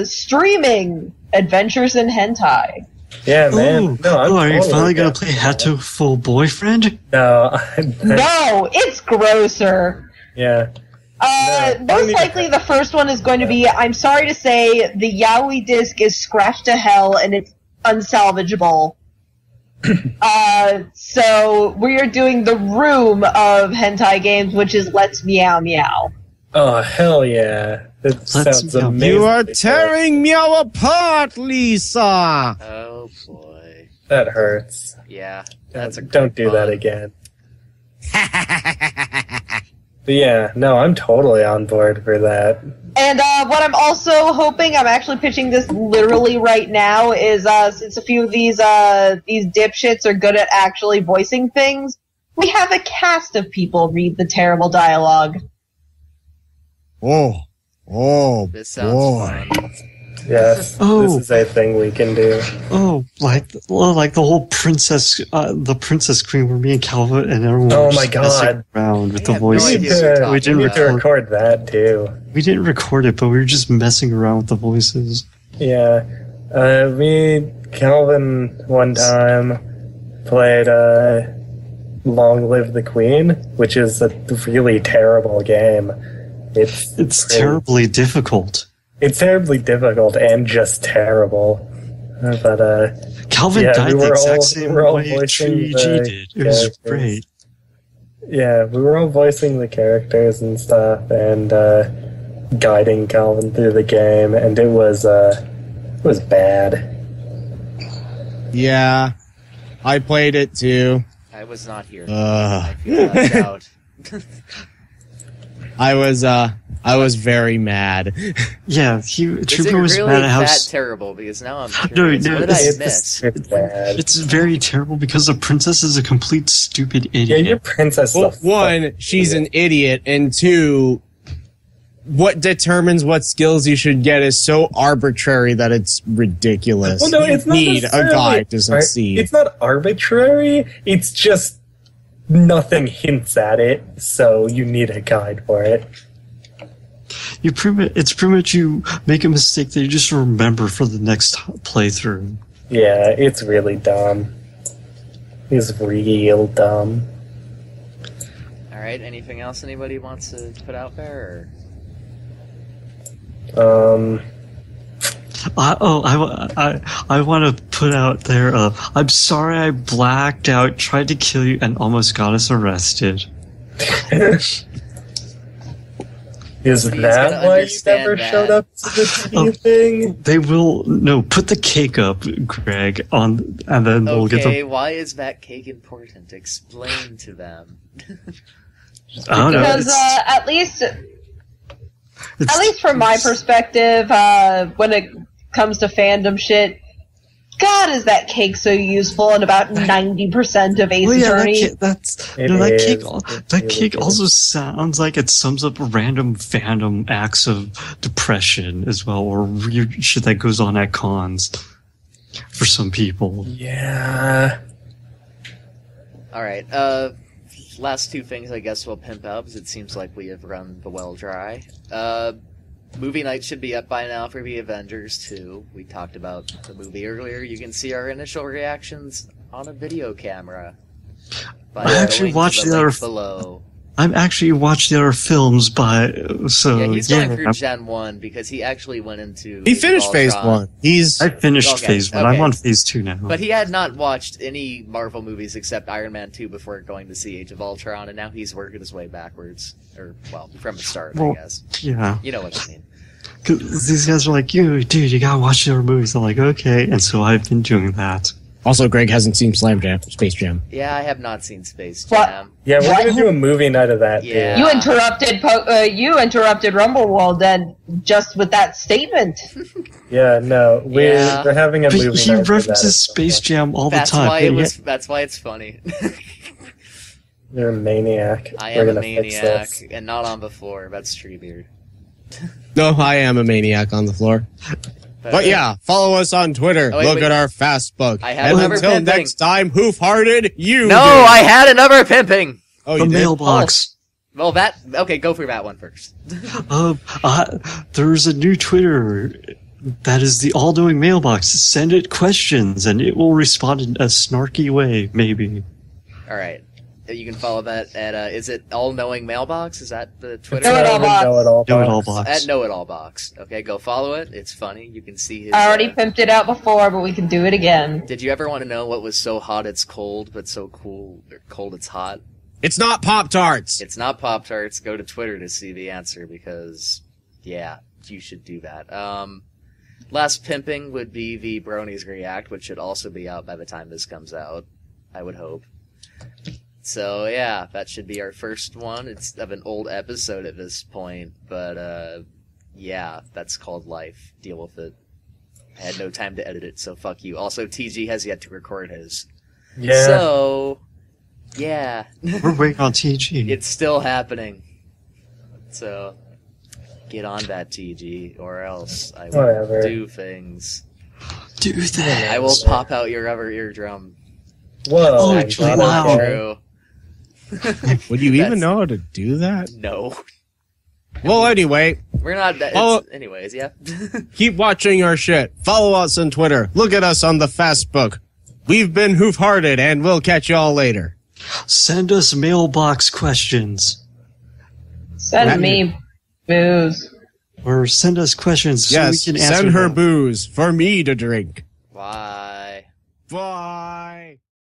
streaming Adventures in Hentai. Yeah, man. Ooh, No, I'm are you totally finally gonna down play for that. Hato Full Boyfriend? No, No, it's grosser. yeah. No, I don't Most need likely to- the first one is going to be, I'm sorry to say, the Yaoi disc is scratched to hell and it's unsalvageable. So we are doing the room of hentai games, which is Let's Meow Meow. Oh hell yeah! That sounds Meow. amazing. You are tearing Meow apart, Lisa! Oh boy. That hurts. Yeah. That's a Don't do that pun. again. But yeah, no, I'm totally on board for that. And what I'm also hoping, I'm actually pitching this literally right now, is since a few of these dipshits are good at actually voicing things, We have a cast of people read the terrible dialogue. Oh, This sounds boy. fun. Yes, Oh. this is a thing we can do. Oh, like the whole the princess queen where me and Calvin and everyone Oh were my just messing God. around with I the have no voices. idea what you're talking We didn't We need to about. record that too. We didn't record it, but we were just messing around with the voices. Yeah. Calvin one time played Long Live the Queen, which is a really terrible game. It's terribly difficult. It's terribly difficult and just terrible. But Calvin yeah, died we the were exact all- same we were all way voicing Tree the did. It was characters. great. yeah, we were all voicing the characters and stuff, and guiding Calvin through the game, and it was bad. Yeah, I played it too. I was not here. I feel left out. I was very mad. Yeah, Is it Trooper was really mad at how that terrible? Because now I'm curious. no, What did I it's- miss? It's bad. it's very terrible because the princess is a complete stupid Yeah, idiot. your princess. Well, is a one, fucking she's idiot. an idiot, and two, what determines what skills you should get is so arbitrary that it's ridiculous. Well, no, You it's not need a necessarily- guide to right? succeed. It's not arbitrary. It's just nothing hints at it, so you need a guide for it. It's pretty much you make a mistake that you just remember for the next playthrough. Yeah, it's really dumb. It's real dumb. All right. Anything else anybody wants to put out there? I want to put out there. I'm sorry I blacked out, tried to kill you, and almost got us arrested. Is Nobody's that gonna why you understand never that. showed up to the TV thing? They will put the cake up, Greg, and then we'll get Okay. the. Why is that cake important? Explain to them. I don't know. Because at least from my perspective, when it comes to fandom shit, God, is that cake so useful in about 90% of Ace Well, yeah, Attorney? It cake is. also sounds like it sums up random fandom acts of depression as well, or weird shit that goes on at cons for some people. Yeah. All right. Last two things I guess we'll pimp out because it seems like we have run the well dry. Movie night should be up by now for the Avengers 2. We talked about the movie earlier. You can see our initial reactions on a video camera. By I actually going to watched the the link other- below. I've actually watched the other films, so Yeah, he's going through I'm- Gen 1 because he actually went into... He finished phase Voltron. 1. He's I finished Okay, phase 1. okay. I'm on phase 2 now. But he had not watched any Marvel movies except Iron Man 2 before going to see Age of Ultron, and now he's working his way backwards. Or, well, from the start, I Well, guess. yeah. You know what I mean. 'Cause these guys are like, dude, you gotta watch the other movies. I'm like, okay. And so I've been doing that. also Greg hasn't seen Space Jam. Yeah, I have not seen Space What? Jam. Yeah, we're What? gonna do a movie night of that. Yeah. You interrupted Rumbleworld then just with that statement. Too. Yeah. No, Yeah. we're having a But movie he night. for references that. Space Jam all That's the time. why and it yet- was. That's why it's funny. You're a maniac. I We're am a gonna fix maniac this. and not on the floor. That's Treebeard. No, I am a maniac on the floor. But yeah, follow us on Twitter. Oh, wait, Look wait. at our fast book. I have And another until pimping. next time, Hoof Hearted, you No, do. I had another pimping. Oh, the you did? mailbox. Well, that okay. Go for that one first. There's a new Twitter that is the all-knowing mailbox. Send it questions, and it will respond in a snarky way, maybe. All right. You can follow that at is it All Knowing Mailbox? Is that the Twitter? Know It All Box. Know It All Know It All Box. Box. At Know It All Box. Okay, go follow it. It's funny. You can see his. I already pimped it out before, but we can do it again. Did you ever want to know what was so hot it's cold, but so cool or cold it's hot? It's not Pop-Tarts. It's not Pop Tarts. Go to Twitter to see the answer because, yeah, you should do that. Last pimping would be the Bronies React, which should also be out by the time this comes out. I would hope. So yeah, that should be our first one. It's of an old episode at this point, but yeah, that's called life. Deal with it. I had no time to edit it, so fuck you. Also, TG has yet to record his. Yeah. So Yeah. We're waiting on TG. It's still happening. So, get on that, TG, or else I will Whatever. do things. Do that. I will pop out your other eardrum. Whoa. Oh, actually, wow. okay. True. Would you even That's- know how to do that? No. Well, anyway, We're not that. Oh. Anyways, yeah. keep watching our shit. Follow us on Twitter. Look at us on the Fastbook. We've been Hoof Hearted, and we'll catch y'all later. Send us mailbox questions. Send me booze. Or send us questions Yes, so we can answer send her them. booze for me to drink. Bye. Bye.